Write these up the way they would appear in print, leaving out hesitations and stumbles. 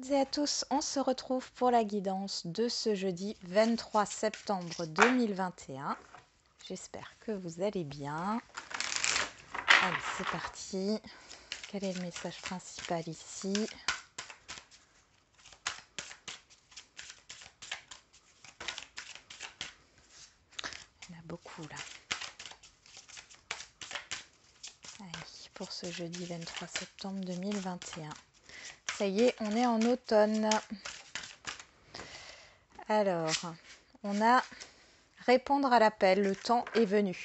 toutes et à tous, on se retrouve pour la guidance de ce jeudi 23 septembre 2021. J'espère que vous allez bien. Allez, c'est parti. Quel est le message principal ici? Il y en a beaucoup là. Allez, pour ce jeudi 23 septembre 2021. Ça y est, on est en automne. Alors, on a répondre à l'appel, le temps est venu.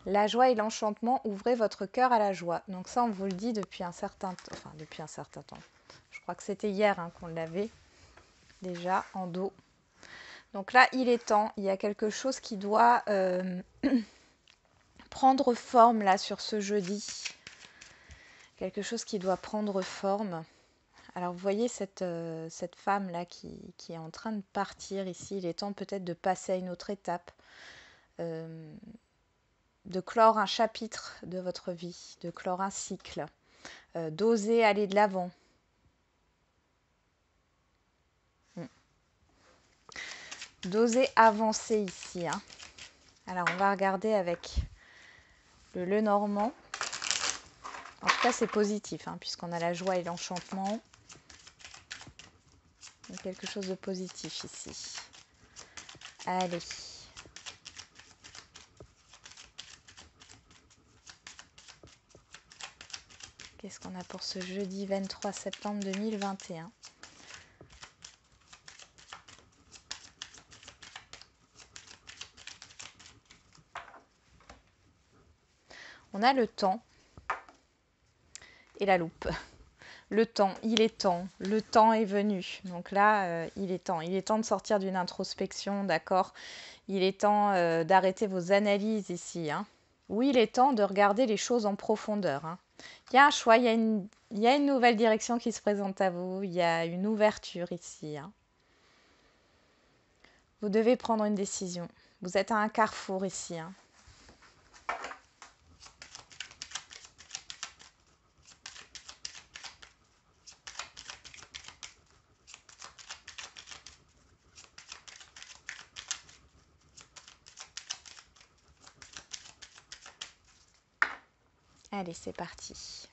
La joie et l'enchantement, ouvrez votre cœur à la joie. Donc ça, on vous le dit depuis un certain temps. Enfin, depuis un certain temps. Je crois que c'était hier qu'on l'avait déjà en dos. Donc là, il est temps. Il y a quelque chose qui doit prendre forme là sur ce jeudi. Quelque chose qui doit prendre forme. Alors vous voyez cette femme là qui est en train de partir ici. Il est temps peut-être de passer à une autre étape. De clore un chapitre de votre vie, de clore un cycle, d'oser aller de l'avant. D'oser avancer ici. Alors on va regarder avec le Lenormand. En tout cas c'est positif, puisqu'on a la joie et l'enchantement. Il y a quelque chose de positif ici. Allez. Qu'est-ce qu'on a pour ce jeudi 23 septembre 2021 ? On a le temps et la loupe. Le temps, il est temps, le temps est venu. Donc là, il est temps de sortir d'une introspection, d'accord ? Il est temps d'arrêter vos analyses ici. Oui, il est temps de regarder les choses en profondeur. Il y a un choix, il y a une nouvelle direction qui se présente à vous, il y a une ouverture ici. Vous devez prendre une décision. Vous êtes à un carrefour ici. Allez, c'est parti.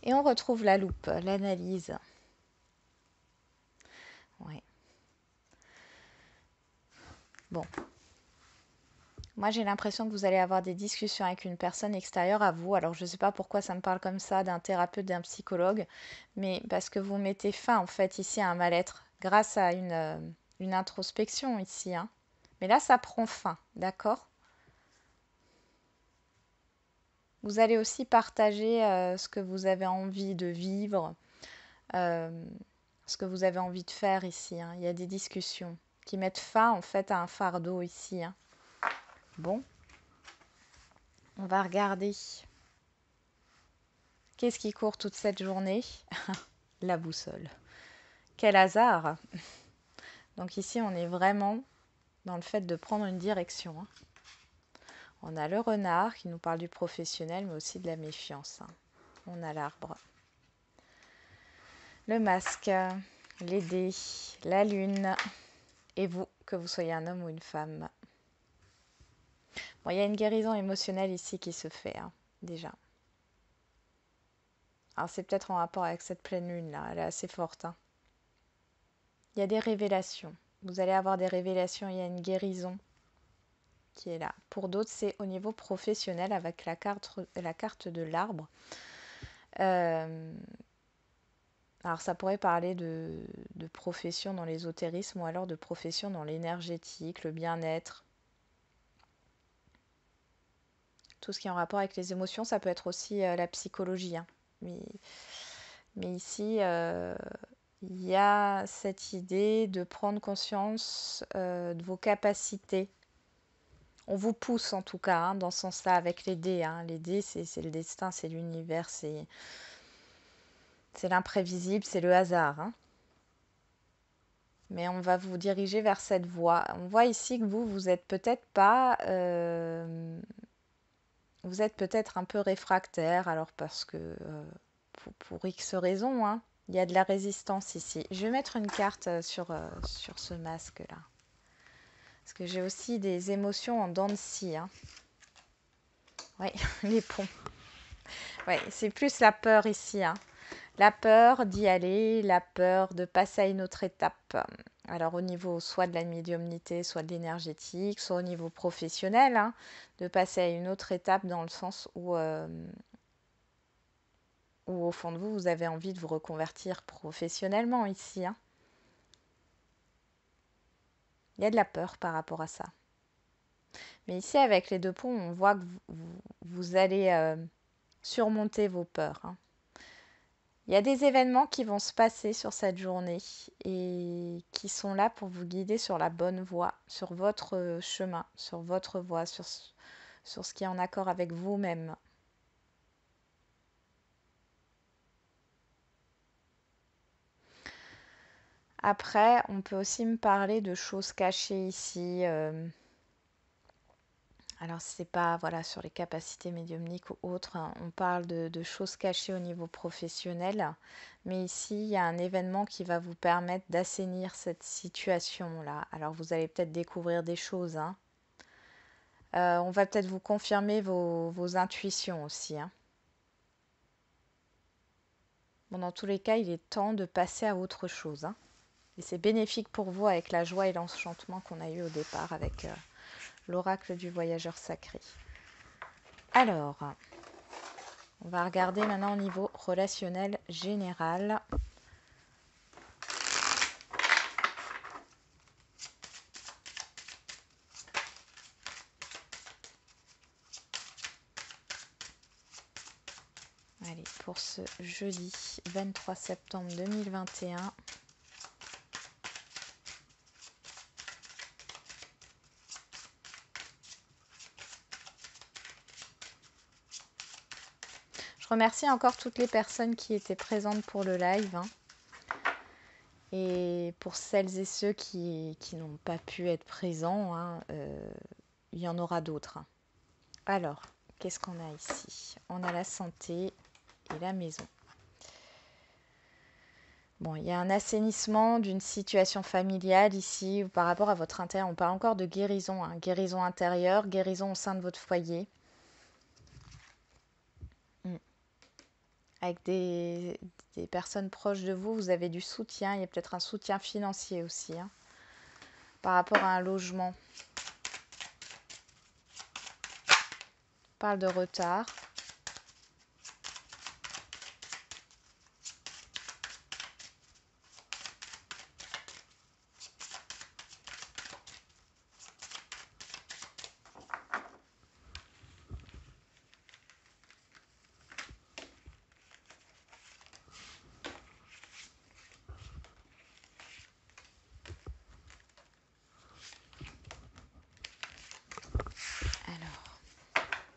Et on retrouve la loupe, l'analyse. Ouais. Bon. Moi, j'ai l'impression que vous allez avoir des discussions avec une personne extérieure à vous. Alors, je ne sais pas pourquoi ça me parle comme ça d'un thérapeute, d'un psychologue, mais parce que vous mettez fin, en fait, ici à un mal-être grâce à une introspection ici. Mais là, ça prend fin, d'accord ? Vous allez aussi partager ce que vous avez envie de vivre, ce que vous avez envie de faire ici. Il y a des discussions qui mettent fin, en fait, à un fardeau ici. Bon. On va regarder. Qu'est-ce qui court toute cette journée? La boussole. Quel hasard! Donc ici, on est vraiment dans le fait de prendre une direction. On a le renard qui nous parle du professionnel, mais aussi de la méfiance. On a l'arbre. Le masque, les dés, la lune, et vous, que vous soyez un homme ou une femme. Bon, il y a une guérison émotionnelle ici qui se fait, déjà. Alors c'est peut-être en rapport avec cette pleine lune là, elle est assez forte. Il y a des révélations. Vous allez avoir des révélations, il y a une guérison qui est là. Pour d'autres, c'est au niveau professionnel avec la carte de l'arbre. Alors ça pourrait parler de profession dans l'ésotérisme ou alors de profession dans l'énergétique, le bien-être. Tout ce qui est en rapport avec les émotions, ça peut être aussi la psychologie. Mais ici, il y a cette idée de prendre conscience de vos capacités. On vous pousse en tout cas dans ce sens-là avec les dés. Les dés, c'est le destin, c'est l'univers, c'est C'est l'imprévisible, c'est le hasard, hein. Mais on va vous diriger vers cette voie. On voit ici que vous êtes peut-être pas... vous êtes peut-être un peu réfractaire, alors parce que... pour X raisons, hein, il y a de la résistance ici. Je vais mettre une carte sur ce masque-là. Parce que j'ai aussi des émotions en dents de scie, hein. Oui, les ponts. Oui, c'est plus la peur ici, hein. La peur d'y aller, la peur de passer à une autre étape. Alors au niveau soit de la médiumnité, soit de l'énergétique, soit au niveau professionnel, hein, de passer à une autre étape dans le sens où au fond de vous, vous avez envie de vous reconvertir professionnellement ici, hein. Il y a de la peur par rapport à ça. Mais ici, avec les deux ponts, on voit que vous allez surmonter vos peurs, hein. Il y a des événements qui vont se passer sur cette journée et qui sont là pour vous guider sur la bonne voie, sur votre chemin, sur votre voie, sur ce qui est en accord avec vous-même. Après, on peut aussi me parler de choses cachées ici. Alors, c'est pas voilà, sur les capacités médiumniques ou autres, hein. On parle de choses cachées au niveau professionnel. Mais ici, il y a un événement qui va vous permettre d'assainir cette situation-là. Alors, vous allez peut-être découvrir des choses, hein. On va peut-être vous confirmer vos intuitions aussi, hein. Bon, dans tous les cas, il est temps de passer à autre chose, hein. Et c'est bénéfique pour vous avec la joie et l'enchantement qu'on a eu au départ avec l'oracle du voyageur sacré. Alors, on va regarder maintenant au niveau relationnel général. Allez, pour ce jeudi 23 septembre 2021. Je remercie encore toutes les personnes qui étaient présentes pour le live, hein. Et pour celles et ceux qui n'ont pas pu être présents, hein, il y en aura d'autres, hein. Alors, qu'est-ce qu'on a ici? On a la santé et la maison. Bon, il y a un assainissement d'une situation familiale ici par rapport à votre intérieur. On parle encore de guérison, hein. Guérison intérieure, guérison au sein de votre foyer. Avec des personnes proches de vous, vous avez du soutien. Il y a peut-être un soutien financier aussi, hein, par rapport à un logement. On parle de retard.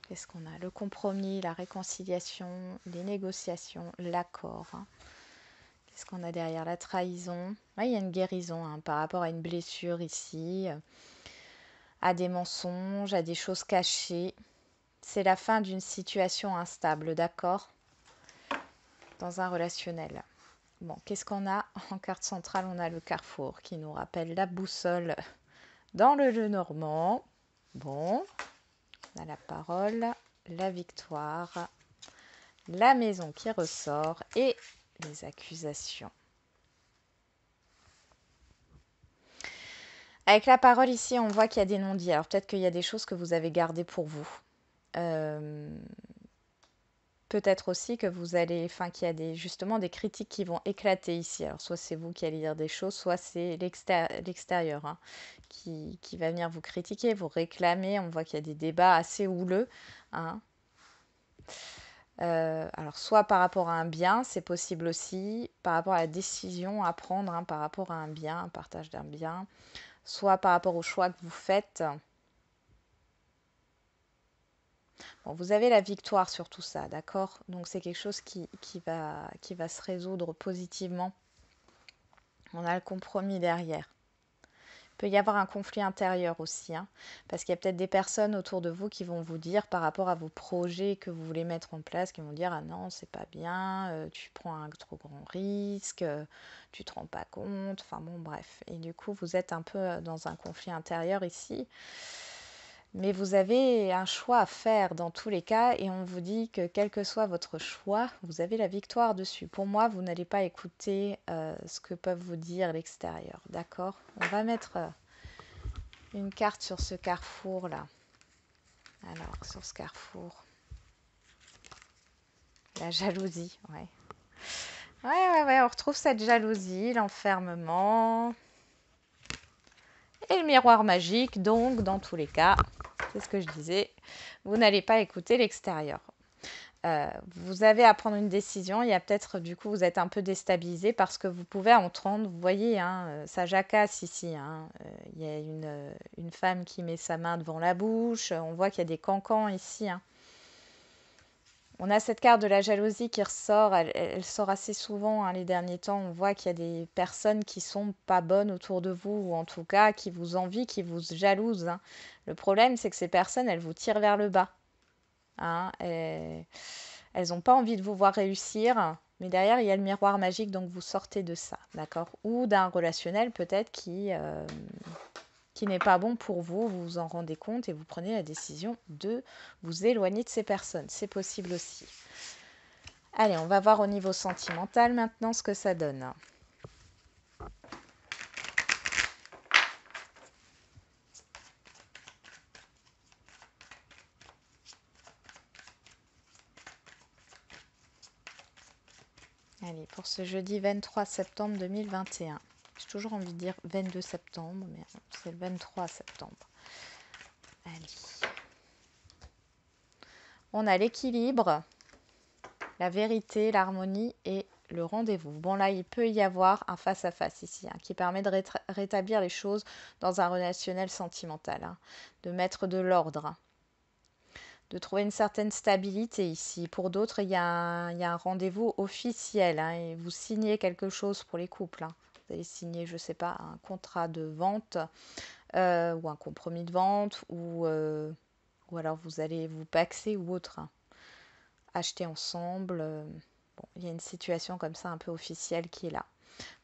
Qu'est-ce qu'on a? Le compromis, la réconciliation, les négociations, l'accord, hein. Qu'est-ce qu'on a derrière? La trahison. Ouais, il y a une guérison, hein, par rapport à une blessure ici, à des mensonges, à des choses cachées. C'est la fin d'une situation instable, d'accord? Dans un relationnel. Bon, qu'est-ce qu'on a? En carte centrale, on a le carrefour qui nous rappelle la boussole dans le Lenormand. Bon, on a la parole, la victoire, la maison qui ressort et les accusations. Avec la parole ici, on voit qu'il y a des non-dits. Alors peut-être qu'il y a des choses que vous avez gardées pour vous. Peut-être aussi que vous allez, enfin qu'il y a justement des critiques qui vont éclater ici. Alors soit c'est vous qui allez dire des choses, soit c'est l'extérieur, hein, qui va venir vous critiquer, vous réclamer. On voit qu'il y a des débats assez houleux, hein. Alors soit par rapport à un bien, c'est possible aussi, par rapport à la décision à prendre, hein, par rapport à un bien, un partage d'un bien, soit par rapport au choix que vous faites. Bon, vous avez la victoire sur tout ça, d'accord? Donc c'est quelque chose qui va se résoudre positivement. On a le compromis derrière. Il peut y avoir un conflit intérieur aussi, hein, parce qu'il y a peut-être des personnes autour de vous qui vont vous dire par rapport à vos projets que vous voulez mettre en place, qui vont dire ah non, c'est pas bien, tu prends un trop grand risque, tu te rends pas compte, enfin bon, bref. Et du coup, vous êtes un peu dans un conflit intérieur ici. Mais vous avez un choix à faire dans tous les cas et on vous dit que quel que soit votre choix, vous avez la victoire dessus. Pour moi, vous n'allez pas écouter ce que peuvent vous dire l'extérieur. D'accord? On va mettre une carte sur ce carrefour-là. Alors, sur ce carrefour. La jalousie, ouais. Ouais, on retrouve cette jalousie, l'enfermement. Et le miroir magique, donc, dans tous les cas, c'est ce que je disais, vous n'allez pas écouter l'extérieur. Vous avez à prendre une décision. Il y a peut-être, du coup, vous êtes un peu déstabilisé parce que vous pouvez entendre, vous voyez, hein, ça jacasse ici. Hein, il y a une femme qui met sa main devant la bouche. On voit qu'il y a des cancans ici. Hein. On a cette carte de la jalousie qui ressort. Elle sort assez souvent hein, les derniers temps. On voit qu'il y a des personnes qui sont pas bonnes autour de vous ou en tout cas qui vous envient, qui vous jalousent. Hein. Le problème, c'est que ces personnes, elles vous tirent vers le bas. Hein, elles n'ont pas envie de vous voir réussir, mais derrière, il y a le miroir magique, donc vous sortez de ça, d'accord? Ou d'un relationnel peut-être qui n'est pas bon pour vous, vous vous en rendez compte et vous prenez la décision de vous éloigner de ces personnes. C'est possible aussi. Allez, on va voir au niveau sentimental maintenant ce que ça donne. Allez, pour ce jeudi 23 septembre 2021. J'ai toujours envie de dire 22 septembre, mais c'est le 23 septembre. Allez. On a l'équilibre, la vérité, l'harmonie et le rendez-vous. Bon là, il peut y avoir un face-à-face ici, hein, qui permet de rétablir les choses dans un relationnel sentimental, hein, de mettre de l'ordre, hein, de trouver une certaine stabilité ici. Pour d'autres, il y a un rendez-vous officiel, hein, et vous signez quelque chose pour les couples. Hein. Vous allez signer, je ne sais pas, un contrat de vente ou un compromis de vente ou alors vous allez vous paxer ou autre. Hein. Acheter ensemble. Bon, il y a une situation comme ça un peu officielle qui est là.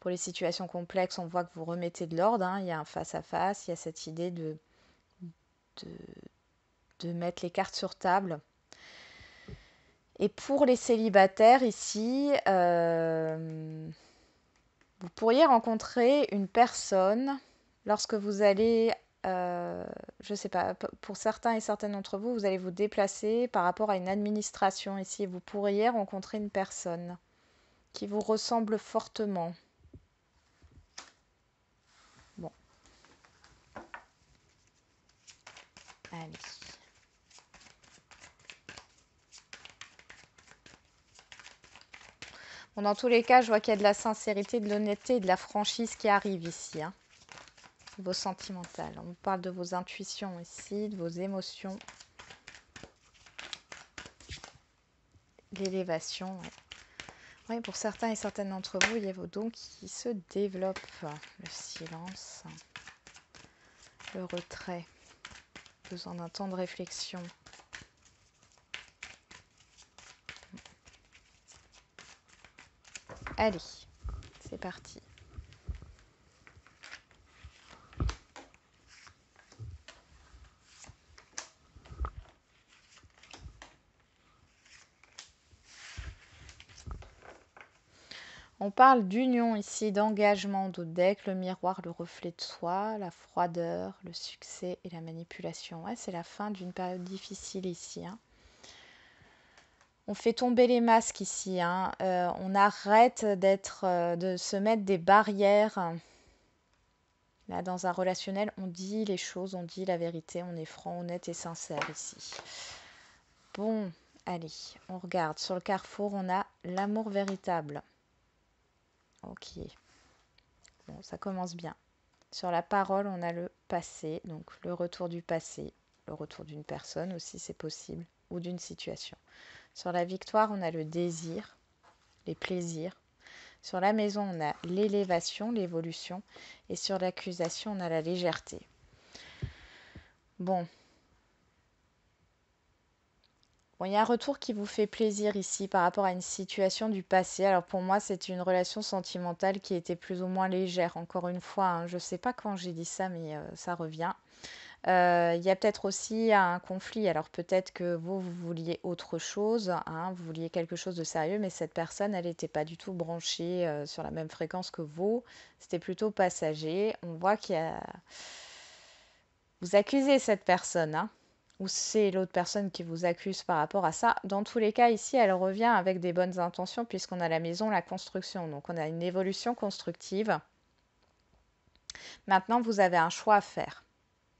Pour les situations complexes, on voit que vous remettez de l'ordre. Hein, il y a un face-à-face, il y a cette idée de, de mettre les cartes sur table. Et pour les célibataires ici, vous pourriez rencontrer une personne lorsque vous allez je ne sais pas, pour certains et certaines d'entre vous, vous allez vous déplacer par rapport à une administration ici. Vous pourriez rencontrer une personne qui vous ressemble fortement. Bon. Allez. Bon, dans tous les cas, je vois qu'il y a de la sincérité, de l'honnêteté et de la franchise qui arrive ici. Hein. Vos sentimentales. On parle de vos intuitions ici, de vos émotions. L'élévation. Ouais. Oui, pour certains et certaines d'entre vous, il y a vos dons qui se développent. Le silence, le retrait, besoin d'un temps de réflexion. Allez, c'est parti. On parle d'union ici, d'engagement de deck, le miroir, le reflet de soi, la froideur, le succès et la manipulation. Ouais, c'est la fin d'une période difficile ici. Hein. On fait tomber les masques ici. Hein. On arrête de se mettre des barrières. Là, dans un relationnel, on dit les choses, on dit la vérité, on est franc, honnête et sincère ici. Bon, allez, on regarde. Sur le carrefour, on a l'amour véritable. Ok. Bon, ça commence bien. Sur la parole, on a le passé, donc le retour du passé, le retour d'une personne aussi, c'est possible. ou d'une situation. Sur la victoire, on a le désir, les plaisirs. Sur la maison, on a l'élévation, l'évolution. Et sur l'accusation, on a la légèreté. Bon, il y a un retour qui vous fait plaisir ici par rapport à une situation du passé. Alors pour moi, c'est une relation sentimentale qui était plus ou moins légère. Encore une fois, hein, je ne sais pas quand j'ai dit ça, mais ça revient. Il y a peut-être aussi un conflit. Alors peut-être que vous vouliez autre chose, hein, vous vouliez quelque chose de sérieux, mais cette personne, elle n'était pas du tout branchée sur la même fréquence que vous. C'était plutôt passager. On voit qu'il y a... Vous accusez cette personne, hein, ou c'est l'autre personne qui vous accuse par rapport à ça. Dans tous les cas, ici, elle revient avec des bonnes intentions puisqu'on a la maison, la construction. Donc on a une évolution constructive. Maintenant, vous avez un choix à faire.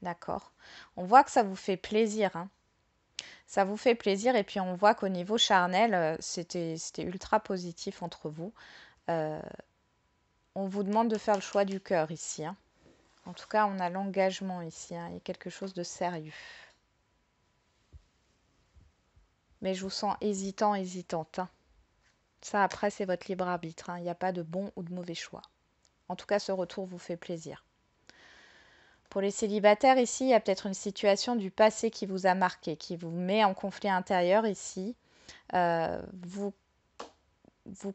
D'accord. On voit que ça vous fait plaisir, hein. Ça vous fait plaisir et puis on voit qu'au niveau charnel, c'était ultra positif entre vous. Euh, on vous demande de faire le choix du cœur ici, hein. En tout cas, on a l'engagement ici, hein. Il y a quelque chose de sérieux. Mais je vous sens hésitant, hésitante, hein. Ça, après, c'est votre libre arbitre, hein. Il n'y a pas de bon ou de mauvais choix. En tout cas, ce retour vous fait plaisir. Pour les célibataires, ici, il y a peut-être une situation du passé qui vous a marqué, qui vous met en conflit intérieur ici. Vous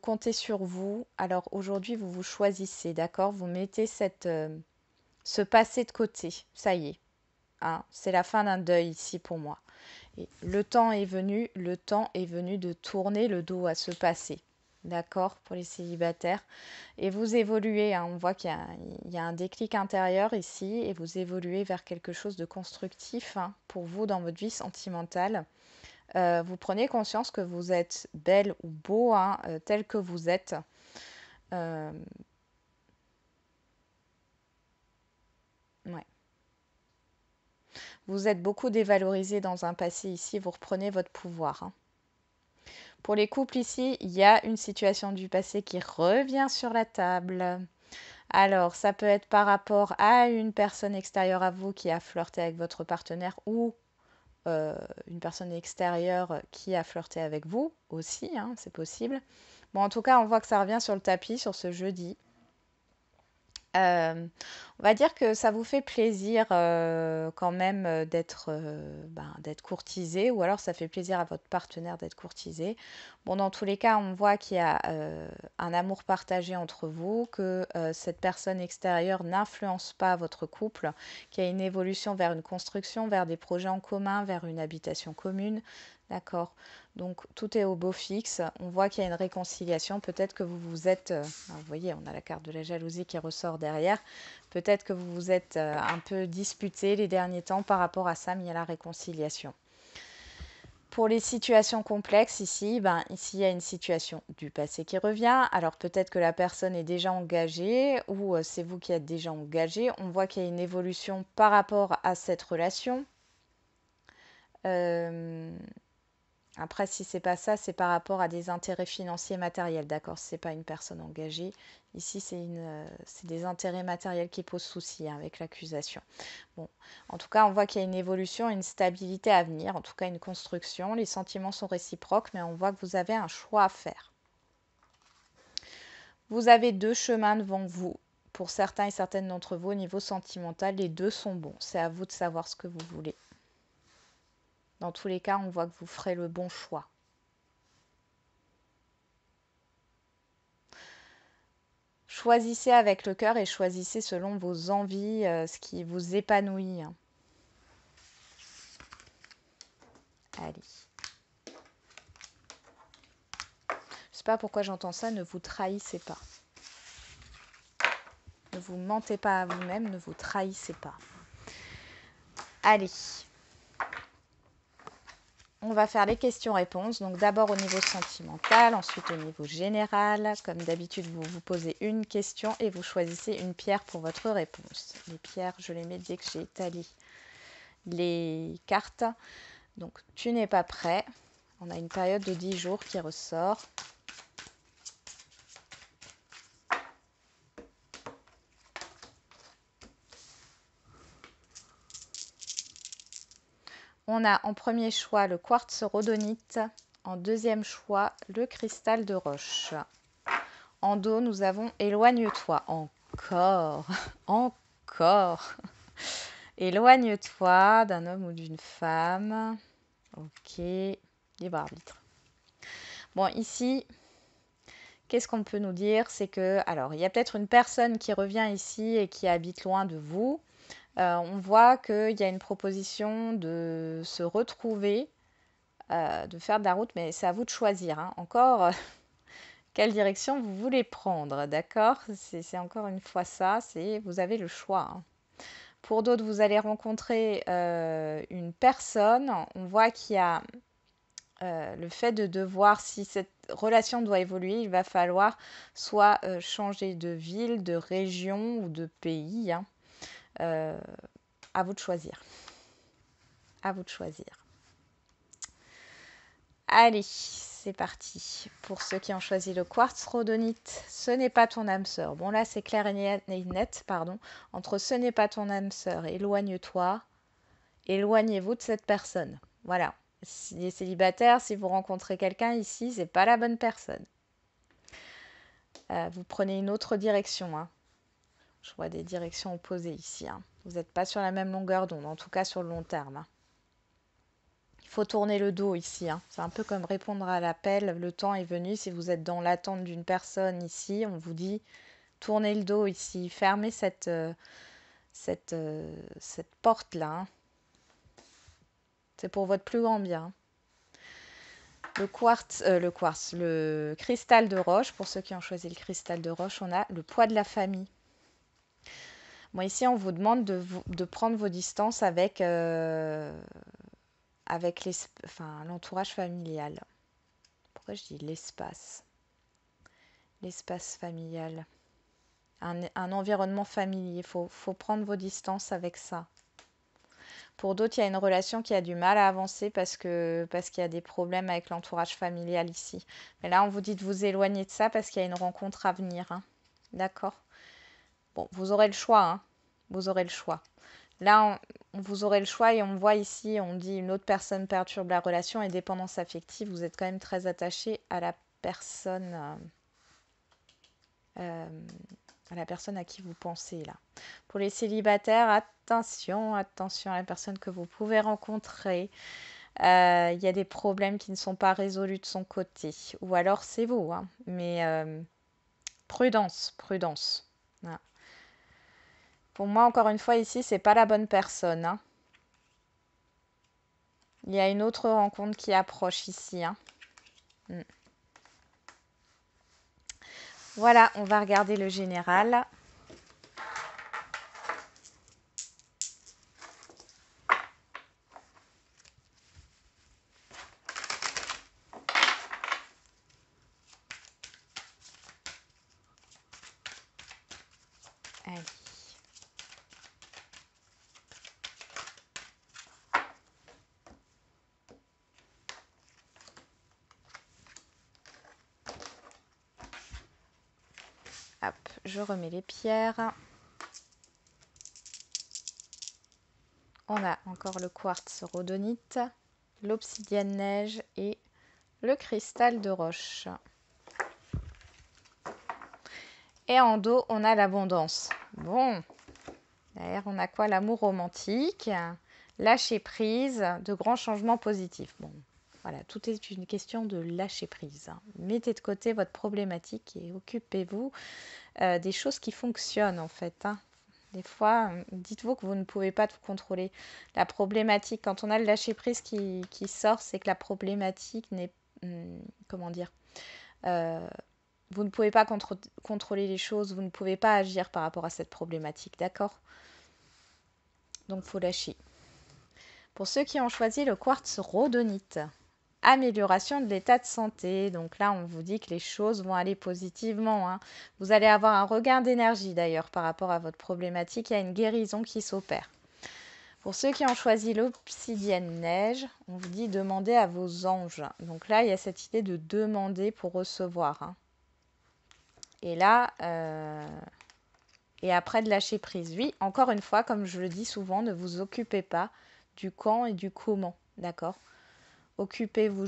comptez sur vous. Alors aujourd'hui, vous vous choisissez, d'accord? Vous mettez ce passé de côté. Ça y est, hein, c'est la fin d'un deuil ici pour moi. Et le temps est venu de tourner le dos à ce passé. D'accord, pour les célibataires. Et vous évoluez, hein, on voit qu'il y a un déclic intérieur ici et vous évoluez vers quelque chose de constructif, hein, pour vous dans votre vie sentimentale. Vous prenez conscience que vous êtes belle ou beau, hein, tel que vous êtes. Euh, ouais. Vous êtes beaucoup dévalorisé dans un passé ici, vous reprenez votre pouvoir, hein. Pour les couples ici, il y a une situation du passé qui revient sur la table. Alors, ça peut être par rapport à une personne extérieure à vous qui a flirté avec votre partenaire ou une personne extérieure qui a flirté avec vous aussi, hein, c'est possible. Bon, en tout cas, on voit que ça revient sur le tapis sur ce jeudi. On va dire que ça vous fait plaisir quand même d'être courtisé, ou alors ça fait plaisir à votre partenaire d'être courtisé. Bon, dans tous les cas, on voit qu'il y a un amour partagé entre vous, que cette personne extérieure n'influence pas votre couple, qu'il y a une évolution vers une construction, vers des projets en commun, vers une habitation commune. D'accord. Donc tout est au beau fixe. On voit qu'il y a une réconciliation. Peut-être que vous vous êtes... vous voyez, on a la carte de la jalousie qui ressort derrière. Peut-être que vous vous êtes un peu disputé les derniers temps par rapport à ça, mais il y a la réconciliation. Pour les situations complexes ici, ici il y a une situation du passé qui revient. Alors peut-être que la personne est déjà engagée ou c'est vous qui êtes déjà engagé. On voit qu'il y a une évolution par rapport à cette relation. Après, si c'est pas ça, c'est par rapport à des intérêts financiers matériels, d'accord? C'est pas une personne engagée. Ici, c'est des intérêts matériels qui posent souci, hein, avec l'accusation. Bon, en tout cas, on voit qu'il y a une évolution, une stabilité à venir, en tout cas une construction. Les sentiments sont réciproques, mais on voit que vous avez un choix à faire. Vous avez deux chemins devant vous. Pour certains et certaines d'entre vous, au niveau sentimental, les deux sont bons. C'est à vous de savoir ce que vous voulez. Dans tous les cas, on voit que vous ferez le bon choix. Choisissez avec le cœur et choisissez selon vos envies, ce qui vous épanouit, hein. Allez. Je sais pas pourquoi j'entends ça, ne vous trahissez pas. Ne vous mentez pas à vous-même, ne vous trahissez pas. Allez. On va faire les questions-réponses. Donc d'abord au niveau sentimental, ensuite au niveau général. Comme d'habitude, vous vous posez une question et vous choisissez une pierre pour votre réponse. Les pierres, je les mets dès que j'ai étalé les cartes. Donc tu n'es pas prêt. On a une période de 10 jours qui ressort. On a en premier choix le quartz rhodonite. En deuxième choix, le cristal de roche. En dos, nous avons éloigne-toi. Encore, encore. Éloigne-toi d'un homme ou d'une femme. Ok, libre arbitre. Bon, ici, qu'est-ce qu'on peut nous dire? C'est que, alors, il y a peut-être une personne qui revient ici et qui habite loin de vous. On voit qu'il y a une proposition de se retrouver, de faire de la route, mais c'est à vous de choisir. Hein. Encore, quelle direction vous voulez prendre, d'accord? C'est encore une fois ça, vous avez le choix. Hein. Pour d'autres, vous allez rencontrer une personne. On voit qu'il y a le fait de devoir, si cette relation doit évoluer, il va falloir soit changer de ville, de région ou de pays. Hein. À vous de choisir. À vous de choisir. Allez, c'est parti. Pour ceux qui ont choisi le quartz rhodonite, ce n'est pas ton âme sœur. Bon là, c'est clair et net, pardon. Entre ce n'est pas ton âme sœur, éloigne-toi, éloignez-vous de cette personne. Voilà. S'il est célibataire, si vous rencontrez quelqu'un ici, c'est pas la bonne personne. Vous prenez une autre direction. Hein. Je vois des directions opposées ici. Hein. Vous n'êtes pas sur la même longueur d'onde, en tout cas sur le long terme. Hein. Il faut tourner le dos ici. Hein. C'est un peu comme répondre à l'appel. Le temps est venu. Si vous êtes dans l'attente d'une personne ici, on vous dit tournez le dos ici. Fermez cette porte-là. Hein. C'est pour votre plus grand bien. Le cristal de roche. Pour ceux qui ont choisi le cristal de roche, on a le poids de la famille. Bon, ici, on vous demande de prendre vos distances avec l'entourage familial. Pourquoi je dis l'espace? L'espace familial. Un environnement familier. Il faut prendre vos distances avec ça. Pour d'autres, il y a une relation qui a du mal à avancer parce qu'il y a des problèmes avec l'entourage familial ici. Mais là, on vous dit de vous éloigner de ça parce qu'il y a une rencontre à venir. Hein. D'accord? Bon, vous aurez le choix. Hein. Vous aurez le choix. Là, vous aurez le choix et on voit ici, on dit une autre personne perturbe la relation et dépendance affective. Vous êtes quand même très attaché à la personne à qui vous pensez là. Pour les célibataires, attention à la personne que vous pouvez rencontrer. Il y a des problèmes qui ne sont pas résolus de son côté. Ou alors c'est vous. Hein. Mais prudence. Voilà. Pour moi, encore une fois, ici, c'est pas la bonne personne. Hein. Il y a une autre rencontre qui approche ici. Hein. Voilà, on va regarder le général. Allez. Hop, je remets les pierres. On a encore le quartz rhodonite, l'obsidienne neige et le cristal de roche. Et en dos, on a l'abondance. Bon, derrière, on a quoi? L'amour romantique, lâcher prise, de grands changements positifs. Bon, voilà, tout est une question de lâcher prise. Hein. Mettez de côté votre problématique et occupez-vous des choses qui fonctionnent en fait. Hein. Des fois, dites-vous que vous ne pouvez pas tout contrôler. La problématique, quand on a le lâcher prise qui sort, c'est que la problématique n'est... comment dire vous ne pouvez pas contrôler les choses, vous ne pouvez pas agir par rapport à cette problématique, d'accord? Donc, il faut lâcher. Pour ceux qui ont choisi le quartz rhodonite, amélioration de l'état de santé. Donc là, on vous dit que les choses vont aller positivement. Hein. Vous allez avoir un regain d'énergie d'ailleurs par rapport à votre problématique. Il y a une guérison qui s'opère. Pour ceux qui ont choisi l'obsidienne neige, on vous dit demandez à vos anges. Donc là, il y a cette idée de demander pour recevoir. Hein. Et là, et après de lâcher prise. Oui, encore une fois, comme je le dis souvent, ne vous occupez pas du quand et du comment, d'accord? Occupez-vous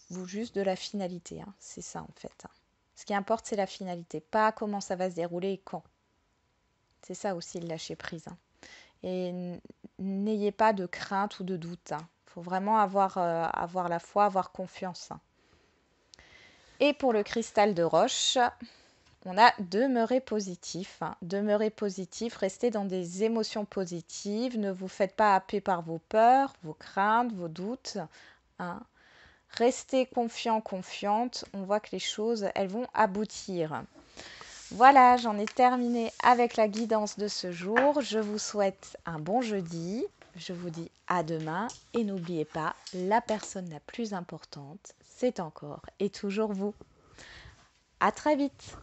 vous juste de la finalité, hein. C'est ça en fait, hein. Ce qui importe, c'est la finalité, pas comment ça va se dérouler et quand. C'est ça aussi le lâcher prise, hein. Et n'ayez pas de crainte ou de doute, hein. Il faut vraiment avoir la foi, avoir confiance, hein. Et pour le cristal de roche, on a demeurer positif, hein. Demeurer positif, restez dans des émotions positives, ne vous faites pas happer par vos peurs, vos craintes, vos doutes, hein. Restez confiant, confiante, on voit que les choses, elles vont aboutir. Voilà, j'en ai terminé avec la guidance de ce jour. Je vous souhaite un bon jeudi. Je vous dis à demain et n'oubliez pas, la personne la plus importante, c'est encore et toujours vous. À très vite.